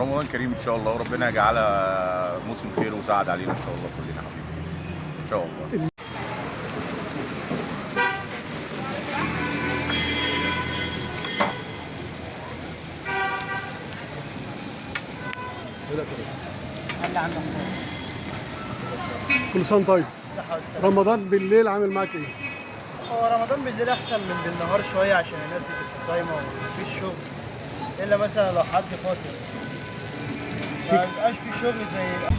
رمضان كريم ان شاء الله، وربنا يجعلها موسم خير وسعد علينا ان شاء الله كلنا حبيبي ان شاء الله. كل سنه طيب. الصحة والسلامة. رمضان بالليل عامل معاك ايه؟ هو رمضان بالليل أحسن من بالنهار شوية عشان الناس بتبقى صايمة ومفيش شغل، إلا مثلا لو حد فاطر مبيبقاش في شغل زي